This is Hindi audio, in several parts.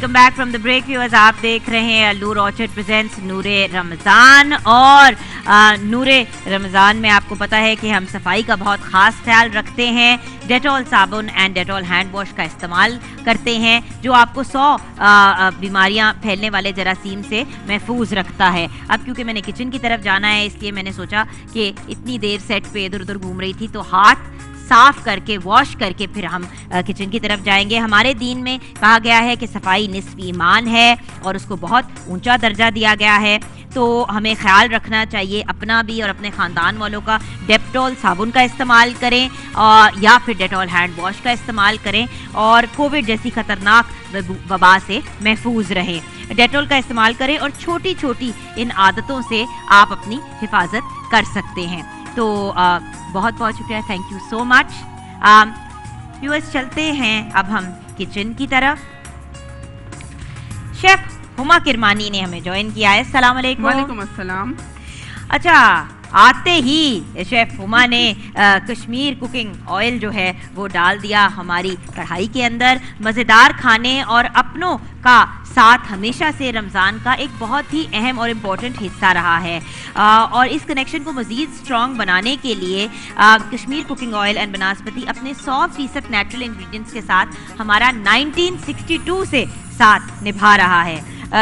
Welcome back from the break viewers. आप देख रहे हैं अल्लूर ऑर्चर्ड प्रेजेंट्स नूरे रमज़ान। और नूरे रमज़ान में आपको पता है कि हम सफाई का बहुत ख़ास ख्याल रखते हैं। डेटॉल साबुन एंड डेटॉल हैंड वॉश का इस्तेमाल करते हैं जो आपको 100 बीमारियां फैलने वाले जरासीम से महफूज रखता है। अब क्योंकि मैंने किचन की तरफ जाना है इसलिए मैंने सोचा कि इतनी देर सेट पे इधर उधर घूम रही थी तो हाथ साफ करके वॉश करके फिर हम किचन की तरफ जाएंगे। हमारे दीन में कहा गया है कि सफाई निस्फ ईमान है और उसको बहुत ऊंचा दर्जा दिया गया है, तो हमें ख्याल रखना चाहिए अपना भी और अपने ख़ानदान वालों का। डेटॉल साबुन का इस्तेमाल करें या फिर डेटॉल हैंड वॉश का इस्तेमाल करें और कोविड जैसी ख़तरनाक वबा से महफूज रहें। डेटॉल का इस्तेमाल करें और छोटी छोटी इन आदतों से आप अपनी हिफाजत कर सकते हैं। तो बहुत बहुत शुक्रिया, thank you so much. Viewers चलते हैं अब हम किचन की तरफ। शेफ हुमा किरमानी ने हमें ज्वाइन किया है। अस्सलाम वालेकुम। वालेकुम अस्सलाम। अच्छा, आते ही शेफ हुमा ने कश्मीर कुकिंग ऑयल जो है वो डाल दिया हमारी कढ़ाई के अंदर। मज़ेदार खाने और अपनों का साथ हमेशा से रमज़ान का एक बहुत ही अहम और इम्पॉर्टेंट हिस्सा रहा है और इस कनेक्शन को मज़ीद स्ट्रॉन्ग बनाने के लिए कश्मीर कुकिंग ऑयल एंड बनस्पति अपने 100% नेचुरल इंग्रेडिएंट्स के साथ हमारा 1962 से साथ निभा रहा है।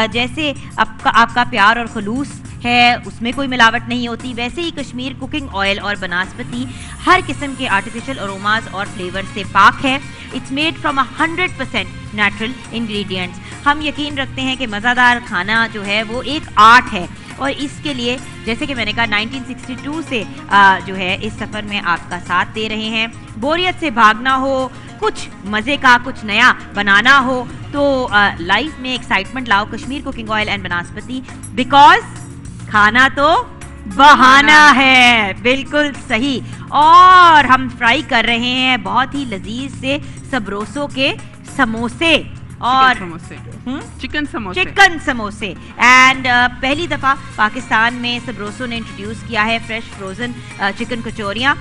जैसे आपका प्यार और खलूस है उसमें कोई मिलावट नहीं होती, वैसे ही कश्मीर कुकिंग ऑयल और बनस्पति हर किस्म के आर्टिफिशियल अरोमास और फ्लेवर से पाक है। It's made from 100% natural ingredients. हम यकीन रखते हैं कि मज़ेदार खाना जो है वो एक आर्ट है और इसके लिए जैसे कि मैंने कहा 1962 से जो है इस सफ़र में आपका साथ दे रहे हैं। बोरियत से भागना हो, कुछ मज़े का कुछ नया बनाना हो तो लाइफ में एक्साइटमेंट लाओ कश्मीर कुकिंग ऑयल एंड बनस्पति, बिकॉज खाना तो बहाना है। बिल्कुल सही। और हम फ्राई कर रहे हैं बहुत ही लजीज से सबरोसो के समोसे और चिकन समोसे एंड पहली दफ़ा पाकिस्तान में सबरोसो ने इंट्रोड्यूस किया है फ्रेश फ्रोज़न चिकन कचौरियाँ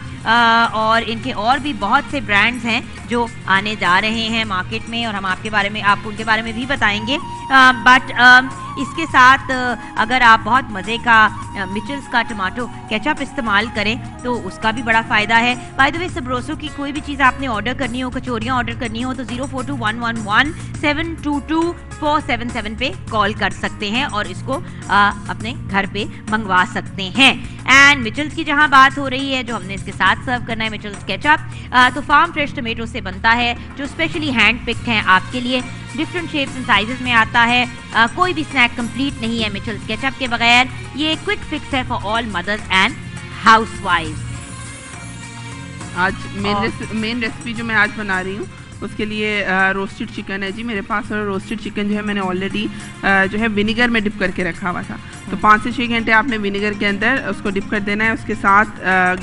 और इनके और भी बहुत से ब्रांड्स हैं जो आने जा रहे हैं मार्केट में और हम आपको उनके बारे में भी बताएंगे। बट इसके साथ अगर आप बहुत मज़े का मिचल्स का टमाटो केचप इस्तेमाल करें तो उसका भी बड़ा फ़ायदा है। बाय द वे सबरोसो की कोई भी चीज़ आपने ऑर्डर करनी हो, कचौरियाँ ऑर्डर करनी हो तो 0421117477 पे कॉल कर सकते हैं और इसको अपने घर पे मंगवा सकते हैं। एंड मिचल्स की जहां बात हो रही है जो हमने इसके साथ सर्व करना है मिचल्स केचप, तो फार्म फ्रेश टमेटो से बनता है जो स्पेशली हैंड पिक्ड हैं आपके लिए। डिफरेंट शेप्स एंड साइजेस में आता है। कोई भी स्नैक कंप्लीट नहीं है मिचल्स केचप के बगैर। ये क्विक फिक्स है फॉर ऑल मदर्स एंड हाउसवाइफ्स। आज मेन रेसिपी जो मैं आज बना रही हूँ उसके लिए रोस्टेड चिकन है जी मेरे पास। और रोस्टेड चिकन जो है मैंने ऑलरेडी जो है विनेगर में डिप करके रखा हुआ था, तो 5 से 6 घंटे आपने विनेगर के अंदर उसको डिप कर देना है। उसके साथ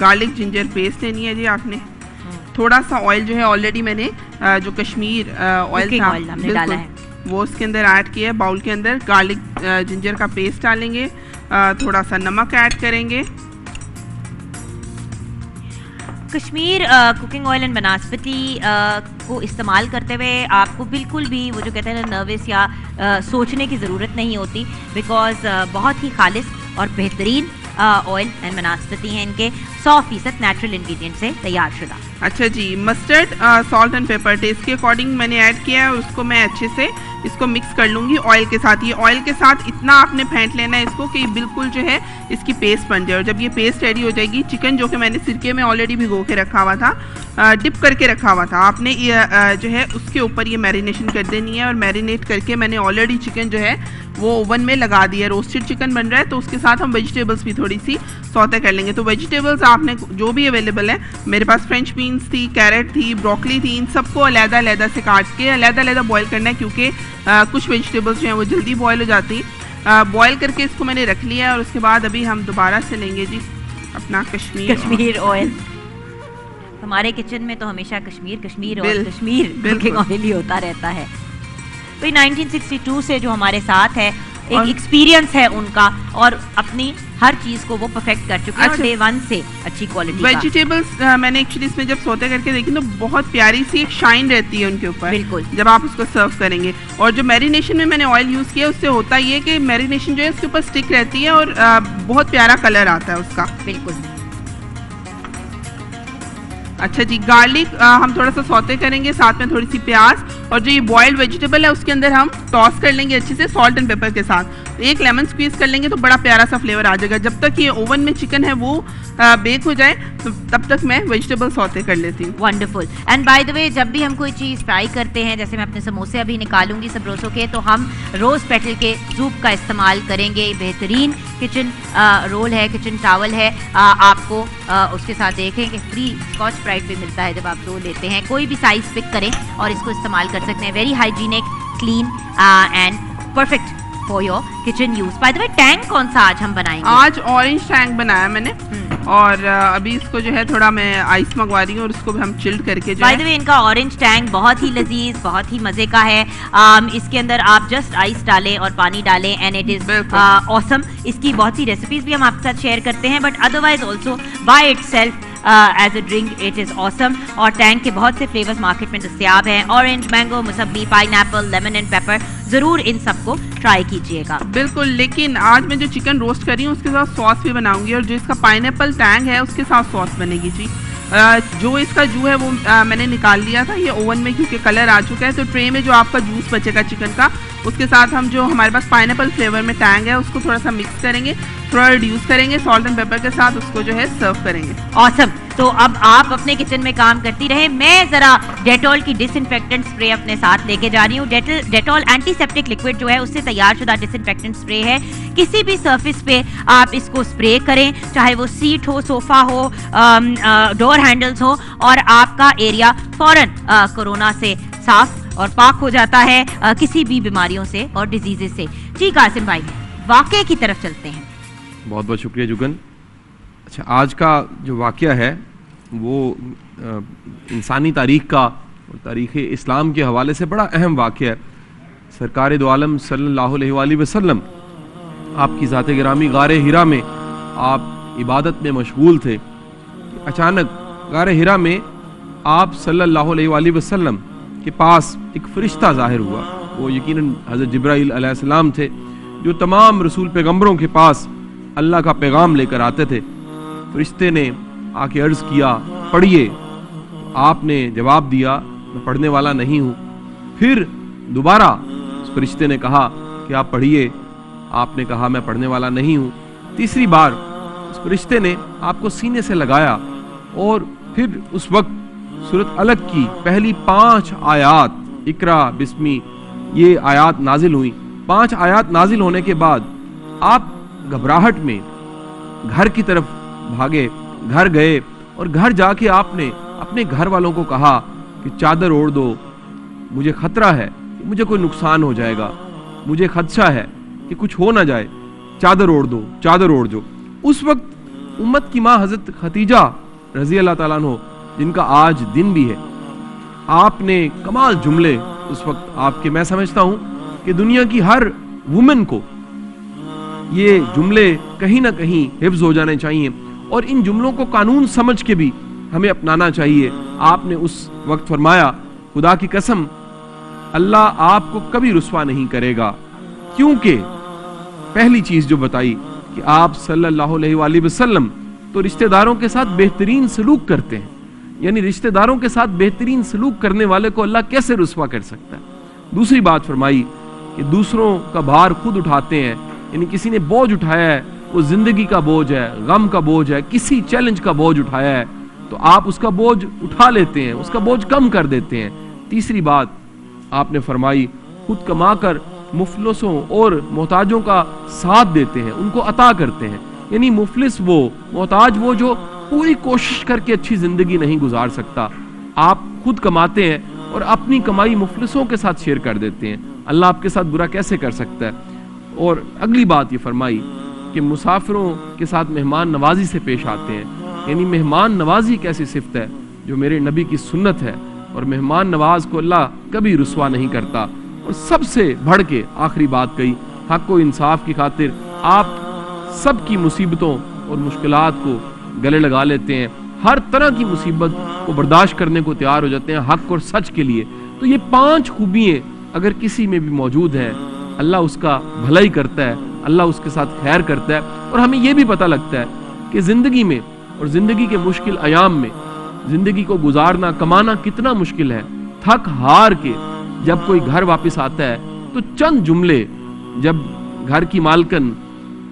गार्लिक जिंजर पेस्ट लेनी है जी आपने। थोड़ा सा ऑयल जो है ऑलरेडी मैंने जो कश्मीर ऑयल था डाला है वो उसके अंदर ऐड किया है। बाउल के अंदर गार्लिक जिंजर का पेस्ट डालेंगे, थोड़ा सा नमक ऐड करेंगे। कश्मीर कुकिंग ऑयल एंड बनस्पति को इस्तेमाल करते हुए आपको बिल्कुल भी वो जो कहते हैं नर्वस या सोचने की ज़रूरत नहीं होती, बिकॉज बहुत ही खालिस और बेहतरीन ऑयल एंड बनस्पति हैं इनके 100% नेचुरल इंग्रेडिएंट से तैयार शुदा। अच्छा जी, mustard salt and pepper taste के अकॉर्डिंग मैंने ऐड किया है। उसको मैं अच्छे से इसको मिक्स कर लूँगी ऑयल के साथ। ये ऑयल के साथ इतना आपने फेंट लेना है इसको कि बिल्कुल जो है इसकी पेस्ट बन जाए। और जब ये पेस्ट रेडी हो जाएगी, चिकन जो कि मैंने सिरके में ऑलरेडी भिगो के रखा हुआ था, डिप करके रखा हुआ था, आपने ये जो है उसके ऊपर ये मैरिनेशन कर देनी है। और मैरिनेट करके मैंने ऑलरेडी चिकन जो है वो ओवन में लगा दिया। रोस्टेड चिकन बन रहा है तो उसके साथ हम वेजिटेबल्स भी थोड़ी सी सौते कर लेंगे। तो वेजिटेबल्स आपने जो भी अवेलेबल है, मेरे पास फ्रेंच बीन्स थी, कैरेट थी, ब्रोकली थी, इन सबको अलग-अलग से काट के अलग-अलग बॉयल करना है क्योंकि कुछ वेजिटेबल्स जो हैं वो जल्दी बॉयल हो जाती हैं। बॉयल करके इसको मैंने रख लिया है। और उसके बाद अभी हम दोबारा से लेंगे जी अपना कश्मीर ऑयल। हमारे किचन में तो हमेशा कश्मीर कुकिंग ऑयल ही होता रहता है। तो 1962 से जो हमारे साथ है एक एक्सपीरियंस है उनका और अपनी हर चीज को वो परफेक्ट कर चुके हैं और डे 1 से अच्छी क्वालिटी। वेजिटेबल्स मैंने एक्चुअली इसमें जब सोते करके देखी तो बहुत प्यारी सी एक शाइन रहती है उनके ऊपर, बिल्कुल, जब आप उसको सर्व करेंगे। और जो मैरिनेशन में मैंने ऑयल यूज किया उससे होता ये कि मैरिनेशन जो है उसके ऊपर स्टिक रहती है और बहुत प्यारा कलर आता है उसका। बिल्कुल। अच्छा जी, गार्लिक हम थोड़ा सा सौते करेंगे, साथ में थोड़ी सी प्याज, और जो ये बॉइल्ड वेजिटेबल है उसके अंदर हम टॉस कर लेंगे अच्छे से सॉल्ट एंड पेपर के साथ। एक लेमन स्क्वीज कर लेंगे तो बड़ा प्यारा सा फ्लेवर आ जाएगा। जब तक ये ओवन में चिकन है वो बेक हो जाए तो तब तक मैं वेजिटेबल सौते कर लेती हूँ। Wonderful. And by the way, जब भी हम कोई चीज़ फ्राई करते हैं, जैसे मैं अपने समोसे अभी निकालूंगी सबरोसो के, तो हम रोज पेटल के सूप का इस्तेमाल करेंगे। बेहतरीन किचन रोल है, किचन टावल है। आपको उसके साथ देखें कि फ्री स्कॉच ब्राइट भी मिलता है जब आप रोल लेते हैं। कोई भी साइज पिक करें और इसको इस्तेमाल कर सकते हैं। Very hygienic, clean and perfect for your kitchen use. By the way, Tang कौन सा आज हम बनाएंगे? आज ऑरेंज टैंग बनाया मैंने और अभी इसको जो है थोड़ा मैं आइस मंगवा रही हूँ और उसको भी हम चिल्ड करके जो बाय द वे, इनका ऑरेंज टैंग बहुत ही लजीज, बहुत ही मजे का है। इसके अंदर आप जस्ट आइस डालें और पानी डालें एंड इट इज ऑसम। इसकी बहुत सी रेसिपीज भी हम आपके साथ शेयर करते हैं, but otherwise also by itself as a drink it is awesome. और टैंग के बहुत से फ्लेवर्स मार्केट में दस्तयाब हैं। ऑरेंज, मैंगो, मुसब्बी, पाइनएप्पल, लेमन एंड पेपर। जरूर इन सबको ट्राई कीजिएगा। बिल्कुल, लेकिन आज मैं जो चिकन रोस्ट कर रही हूँ उसके साथ सॉस भी बनाऊंगी और जो इसका पाइनएप्पल टैंग है उसके साथ सॉस बनेगी जी। जो इसका जू है वो मैंने निकाल लिया था ये ओवन में क्योंकि कलर आ चुका है। तो ट्रे में जो आपका जूस बचेगा चिकन का, उसके साथ हम जो हमारे पास पाइनएप्पल फ्लेवर में टैंग है उसको थोड़ा सा मिक्स करेंगे, थोड़ा रिड्यूस करेंगे सॉल्ट एंड पेपर के साथ, उसको जो है सर्व करेंगे। ऑसम। तो अब आप अपने किचन में काम करती रहे। मैं जरा डेटॉल की डिसइंफेक्टेंट स्प्रे अपने साथ लेके जा रही हूँ। डेटॉल एंटीसेप्टिक लिक्विड जो है उससे तैयार शुदा डिसइंफेक्टेंट स्प्रे है। किसी भी सरफेस पे आप इसको स्प्रे करें, चाहे वो सीट हो, सोफा हो, डोर हैंडल्स हो, और आपका एरिया फौरन कोरोना से साफ और पाक हो जाता है, किसी भी बीमारियों से और डिजीजेस से। जी कासिम भाई, वाकये की तरफ चलते हैं। बहुत बहुत शुक्रिया जुगन। अच्छा, आज का जो वाक़या है वो इंसानी तारीख़ का और तारीख़ इस्लाम के हवाले से बड़ा अहम वाक़या है। सरकार दो आलम सल्लल्लाहु अलैहि वसल्लम आपकी ज़ात गिरामी गारे हिरा में आप इबादत में मशगूल थे। अचानक गारे हिरा में आप सल्लल्लाहु अलैहि वसल्लम के पास एक फ़रिश्ता ज़ाहिर हुआ। वो यकीनन हज़रत जिब्राइल अलैहिस्सलाम थे जो तमाम रसूल पैगम्बरों के पास अल्लाह का पैगाम लेकर आते थे। फरिश्ते ने आके अर्ज़ किया, पढ़िए। तो आपने जवाब दिया, मैं पढ़ने वाला नहीं हूँ। फिर दोबारा उस फरिश्ते ने कहा कि आप पढ़िए। आपने कहा, मैं पढ़ने वाला नहीं हूँ। तीसरी बार उस फरिश्ते ने आपको सीने से लगाया और फिर उस वक्त सूरत अलग की पहली 5 आयात, इकरा बिस्मी, ये आयात नाजिल हुई। 5 आयात नाजिल होने के बाद आप घबराहट में घर की तरफ भागे, घर गए और घर जाके आपने अपने घर वालों को कहा कि चादर ओढ़ दो, मुझे खतरा है कि मुझे कोई नुकसान हो जाएगा, मुझे खदशा है कि कुछ हो ना जाए, चादर ओढ़ दो, चादर ओढ़ दो। उस वक्त उम्मत की माँ हज़रत खतीजा रज़ी अल्लाह ताला अन्हा, जिनका आज दिन भी है, आपने कमाल जुमले उस वक्त आपके, मैं समझता हूँ कि दुनिया की हर वुमेन को ये जुमले कहीं ना कहीं हिफ्ज हो जाने चाहिए और इन जुमलों को कानून समझ के भी हमें अपनाना चाहिए। आपने उस वक्त फरमाया, खुदा की कसम, अल्लाह आपको कभी रुस्वा नहीं करेगा, क्योंकि पहली चीज जो बताई कि आप सल्लल्लाहु अलैहि वसल्लम तो रिश्तेदारों के साथ बेहतरीन सलूक करते हैं, यानी रिश्तेदारों के साथ बेहतरीन सलूक करने वाले को अल्लाह कैसे रुस्वा कर सकता है। दूसरी बात फरमाई कि दूसरों का भार खुद उठाते हैं, यानी किसी ने बोझ उठाया है, वो जिंदगी का बोझ है, गम का बोझ है, किसी चैलेंज का बोझ उठाया है, तो आप उसका बोझ उठा लेते हैं, उसका बोझ कम कर देते हैं। तीसरी बात आपने फरमाई, खुद कमाकर मुफलिसों और मोहताजों का साथ देते हैं, उनको अता करते हैं। यानी मुफलिस वो, मोहताज वो जो पूरी कोशिश करके अच्छी जिंदगी नहीं गुजार सकता। आप खुद कमाते हैं और अपनी कमाई मुफलिसों के साथ शेयर कर देते हैं। अल्लाह आपके साथ बुरा कैसे कर सकता है। और अगली बात ये फरमाई कि मुसाफिरों के साथ मेहमान नवाजी से पेश आते हैं, यानी मेहमान नवाजी एक ऐसी सिफ्त है जो मेरे नबी की सुन्नत है और मेहमान नवाज को अल्लाह कभी रुस्वा नहीं करता। और सबसे बढ़ के आखिरी बात कही हक व इंसाफ की खातिर आप सब की मुसीबतों और मुश्किलात को गले लगा लेते हैं, हर तरह की मुसीबत को बर्दाश्त करने को तैयार हो जाते हैं हक और सच के लिए। तो ये 5 खूबियाँ अगर किसी में भी मौजूद हैं, अल्लाह उसका भला ही करता है, अल्लाह उसके साथ खैर करता है। और हमें ये भी पता लगता है कि ज़िंदगी में और ज़िंदगी के मुश्किल अयाम में ज़िंदगी को गुजारना, कमाना कितना मुश्किल है। थक हार के जब कोई घर वापस आता है तो चंद जुमले जब घर की मालकन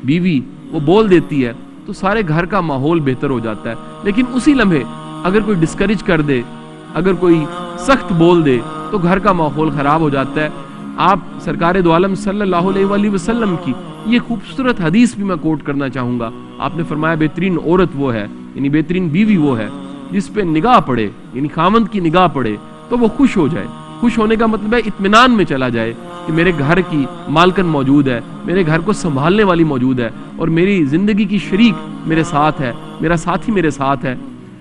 बीवी वो बोल देती है तो सारे घर का माहौल बेहतर हो जाता है। लेकिन उसी लम्हे अगर कोई डिस्करेज कर दे, अगर कोई सख्त बोल दे तो घर का माहौल ख़राब हो जाता है। आप सरकार दो आलम सल्लल्लाहु अलैहि वसल्लम की ये खूबसूरत हदीस भी मैं कोट करना चाहूँगा। आपने फरमाया बेहतरीन औरत वो है, यानी बेहतरीन बीवी वो है जिस पे निगाह पड़े, यानी खामंद की निगाह पड़े तो वो खुश हो जाए। खुश होने का मतलब है इत्मीनान में चला जाए कि मेरे घर की मालकन मौजूद है, मेरे घर को संभालने वाली मौजूद है और मेरी ज़िंदगी की शरीक मेरे साथ है, मेरा साथी मेरे साथ है।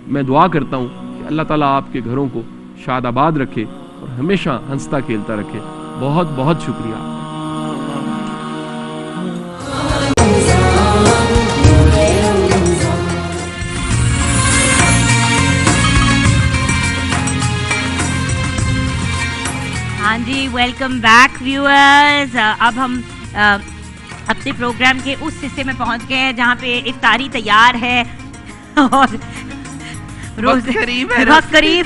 मैं दुआ करता हूँ कि अल्लाह ताला आपके घरों को शादाबाद रखे और हमेशा हंसता खेलता रखे। बहुत बहुत शुक्रिया आपका। हाँ जी, वेलकम बैक व्यूअर्स। अब हम अपने प्रोग्राम के उस हिस्से में पहुंच गए हैं जहाँ पे इफ्तारी तैयार है और वक्त करीब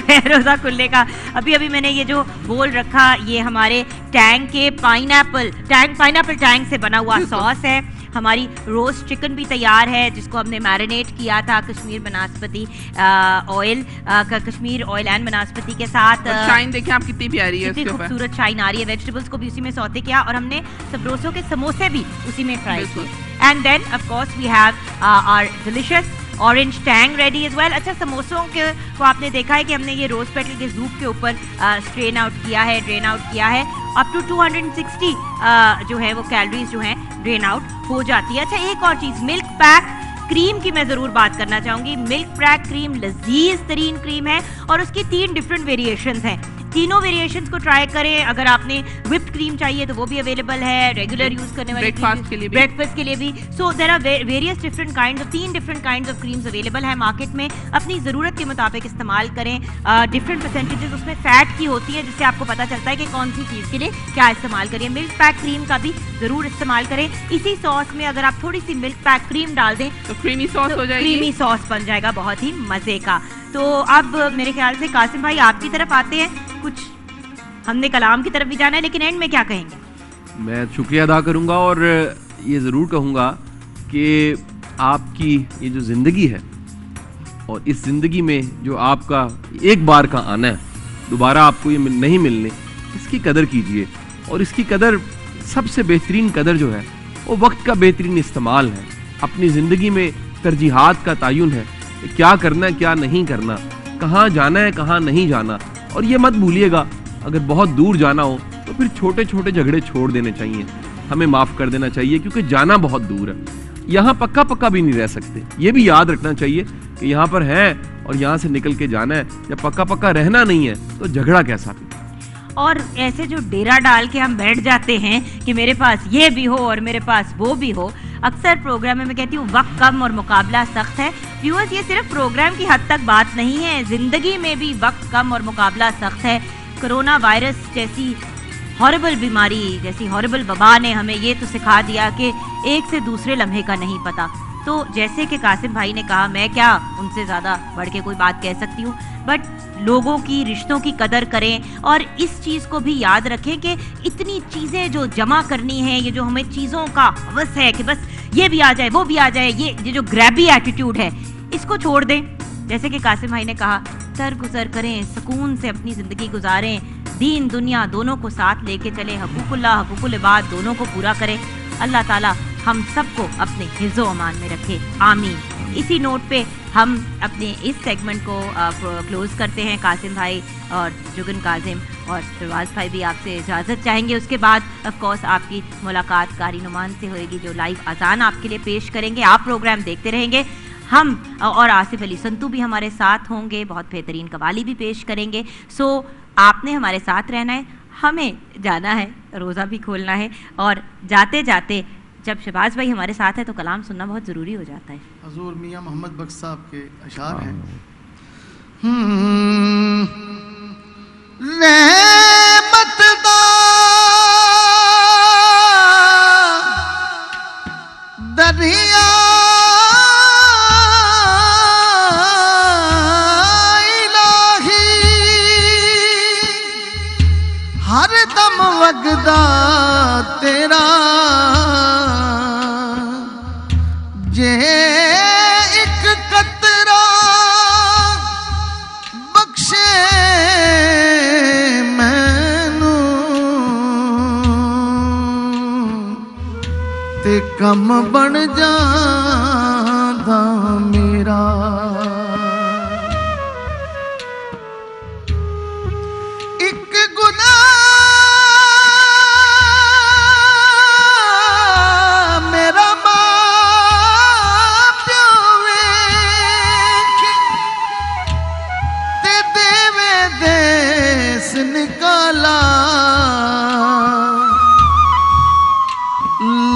है रोज़ा खुलने का। अभी मैंने ये जो बोल रखा, ये हमारे टैंग के पाइनएप्पल टैंग से बना हुआ सॉस है। हमारी रोस्ट चिकन भी तैयार है जिसको हमने मैरिनेट किया था Kashmir Banaspati oil Kashmir oil and Banaspati के साथ। शाइन देखिए आप कितनी प्यारी है, कितनी खूबसूरत शाइन आ रही है। वेजिटेबल्स को भी उसी में सौते किया और हमने सबरोसों के समोसे भी उसी में फ्राई किए। And then of course we have our delicious orange Tang ready as well. अच्छा, समोसों के को आपने देखा है कि हमने ये रोज पेटल के जूप के ऊपर ड्रेन आउट किया है। अप टू 260 जो है वो कैलोरीज जो हैं ड्रेन आउट हो जाती है। अच्छा, एक और चीज़, मिल्क पैक क्रीम की मैं ज़रूर बात करना चाहूँगी। मिल्क पैक क्रीम लजीज तरीन क्रीम है और उसकी 3 डिफरेंट वेरिएशंस हैं। तीनों वेरिएशंस को ट्राई करें। अगर आपने व्हिप्ड क्रीम चाहिए तो वो भी अवेलेबल है, रेगुलर यूज करने वाली ब्रेकफास्ट के लिए भी। So there are various different kinds of 3 different kinds of creams available है मार्केट में। अपनी ज़रूरत के मुताबिक इस्तेमाल करें। डिफरेंट परसेंटेजेस उसमें फैट की होती है जिससे आपको पता चलता है कि कौन सी चीज़ के लिए क्या इस्तेमाल करिए। मिल्क पैक क्रीम का भी ज़रूर इस्तेमाल करें। इसी सॉस में अगर आप थोड़ी सी मिल्क पैक क्रीम डाल दें तो क्रीमी सॉस हो जाएगी, क्रीमी सॉस बन जाएगा बहुत ही मज़े का। तो अब मेरे ख्याल से कासिम भाई आपकी तरफ आते हैं। कुछ हमने कलाम की तरफ भी जाना है, लेकिन एंड में क्या कहेंगे? मैं शुक्रिया अदा करूंगा और ये ज़रूर कहूंगा कि आपकी ये जो ज़िंदगी है और इस ज़िंदगी में जो आपका एक बार का आना है, दोबारा आपको ये नहीं मिलने, इसकी कदर कीजिए। और इसकी कदर, सबसे बेहतरीन कदर जो है वो वक्त का बेहतरीन इस्तेमाल है। अपनी ज़िंदगी में तरजीहात का तयन है, क्या करना है क्या नहीं करना, कहाँ जाना है कहाँ नहीं जाना। और ये मत भूलिएगा, अगर बहुत दूर जाना हो तो फिर छोटे छोटे झगड़े छोड़ देने चाहिए, हमें माफ़ कर देना चाहिए, क्योंकि जाना बहुत दूर है। यहाँ पक्का भी नहीं रह सकते, ये भी याद रखना चाहिए कि यहाँ पर है और यहाँ से निकल के जाना है। जब पक्का रहना नहीं है तो झगड़ा कैसा फिर? और ऐसे जो डेरा डाल के हम बैठ जाते हैं कि मेरे पास ये भी हो और मेरे पास वो भी हो। अक्सर प्रोग्राम में मैं कहती हूँ वक्त कम और मुकाबला सख्त है। व्यूअर्स, ये सिर्फ प्रोग्राम की हद तक बात नहीं है, ज़िंदगी में भी वक्त कम और मुकाबला सख्त है। कोरोना वायरस जैसी हॉरिबल बीमारी, जैसी हॉरिबल वबा ने हमें ये तो सिखा दिया कि एक से दूसरे लम्हे का नहीं पता। तो जैसे कि कासिम भाई ने कहा, मैं क्या उनसे ज़्यादा बढ़ के कोई बात कह सकती हूँ, बट लोगों की, रिश्तों की कदर करें और इस चीज़ को भी याद रखें कि इतनी चीज़ें जो जमा करनी है, ये जो हमें चीज़ों का हवस है कि बस ये भी आ जाए वो भी आ जाए, ये जो ग्रैबी एटीट्यूड है, इसको छोड़ दें। जैसे कि कासिम भाई ने कहा, दरगुजर करें, सुकून से अपनी ज़िंदगी गुजारें, दीन दुनिया दोनों को साथ लेके चलें, हकूकुल्लाह हकूकुल इबाद दोनों को पूरा करें। अल्लाह ताला हम सबको अपने हिज़्ज़ो अमान में रखे, आमीन। इसी नोट पे हम अपने इस सेगमेंट को क्लोज़ करते हैं। कासिम भाई और जुगन काजिम और फिरवाज भाई भी आपसे इजाज़त चाहेंगे। उसके बाद ऑफ कोर्स आपकी मुलाकात कारी नुमान से होएगी जो लाइव अजान आपके लिए पेश करेंगे। आप प्रोग्राम देखते रहेंगे। हम और आसिफ अली संतू भी हमारे साथ होंगे, बहुत बेहतरीन कवाली भी पेश करेंगे। सो आपने हमारे साथ रहना है, हमें जाना है, रोज़ा भी खोलना है, और जाते जाते जब शहबाज भाई हमारे साथ है तो कलाम सुनना बहुत ज़रूरी हो जाता है। हजूर मियाँ मोहम्मद बख्श साहब के अशार हैं। रहमत दा दरिया इलाही हर दम वगदा तेरा जे एक कतरा बख्शे मैनू ते कम बन जांदा मेरा। एक गुनाह मेरा निकाला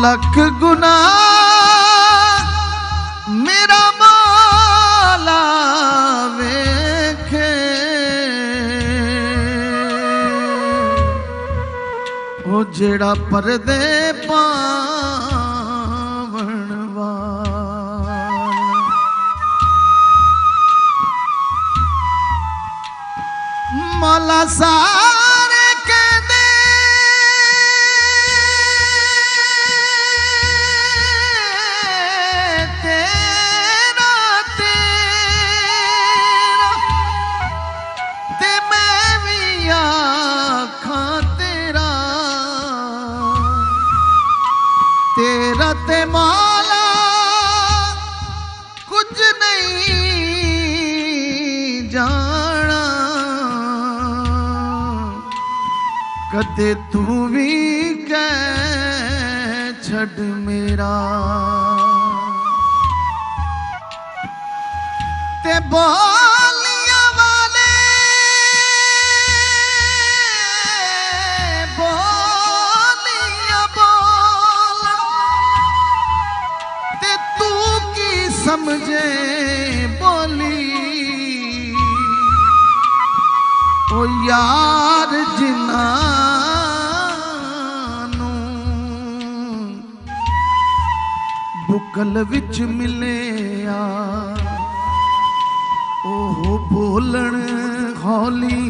लख गुना मेरा मौला वेखे ओ जेड़ा परदे पावण वाला। मौला सारे कहते तेरा तेरा ते मैं भी आखां तेरा तेरा ते मौला कुछ नहीं जाना कदे तू भी कह छड़ मेरा। ते बोलियां वाले बोलियां बोल ते तू की समझे बोली ओ यार जिन्ना बुकल विच मिलिया ओह बोलन हौली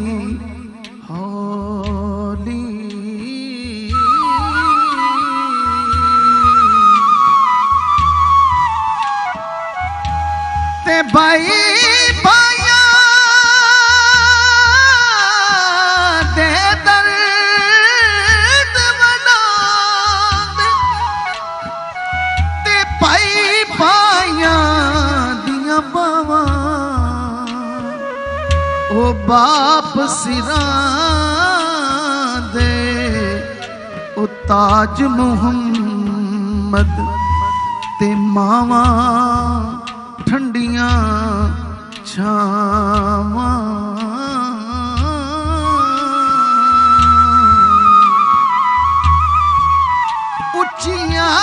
हौली। ते भाई भाइया दे दर्द बना ते भाई भाइया दियां बावां ओ बाप सिरां दे ओ ताज मुहम्मद ते मावां ठंडियां छावां। उच्चियां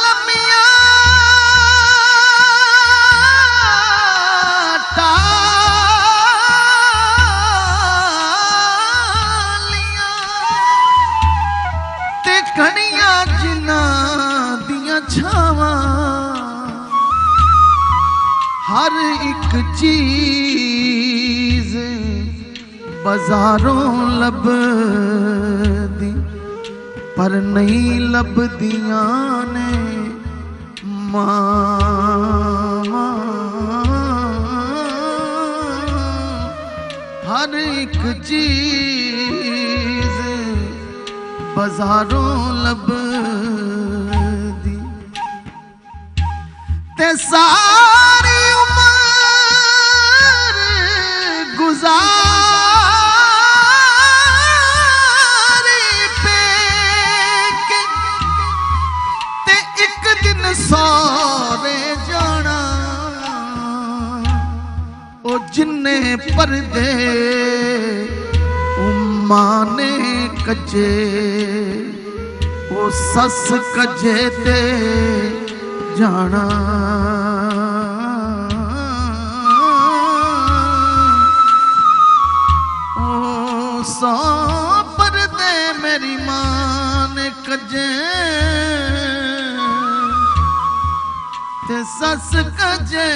लम्मियां टालियां ते घड़ियां जिन्हां दियां छावां हर एक चीज बाजारों लभदी पर नहीं लभदियां ने मावां। हर एक चीज बाजारों लभदी ते सारी उम्र गुजारी पे के ते एक दिन सारे जाना ओ जिन्ने पर्दे उम्माने कजे वो सस कजे ते जाना ओ सौ पर्दे मेरी मां ने कजे ते सस कजे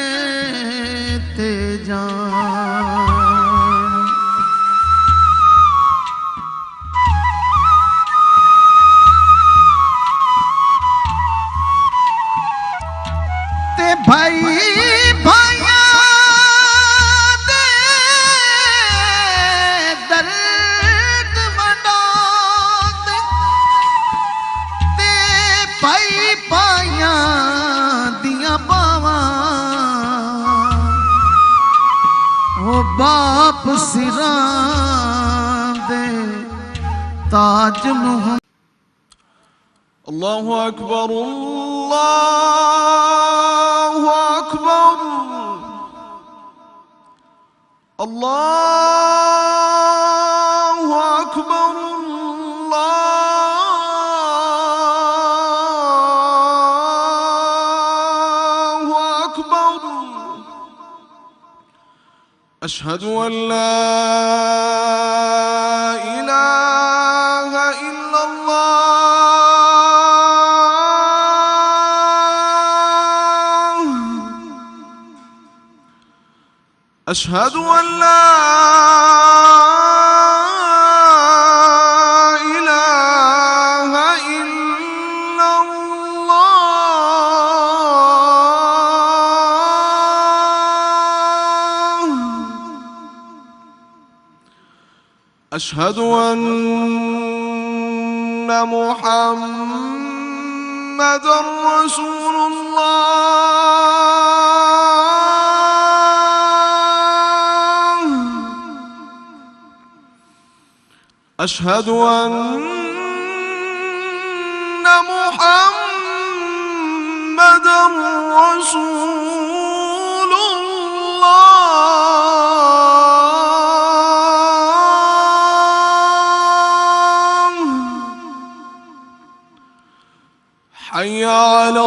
ते जान ते भाई भाइया दे दर्द मंडोते ते भाई भाइया दिया बावां ओ बाप सिरां दे ताज मुहम्मद अल्लाहु अकबर अल्लाहु अकबर अल्लाहु अकबर अल्लाहु अकबर अशहदु अन ला इलाहा इल्लल्लाह अशहदु अन ला इलाहा इल्लल्लाह अशहदु अन्न मुहम्मदर रसूलुल्लाह अशहदु अन्न मुहम्मदर रसूलुल्लाह हय्य अला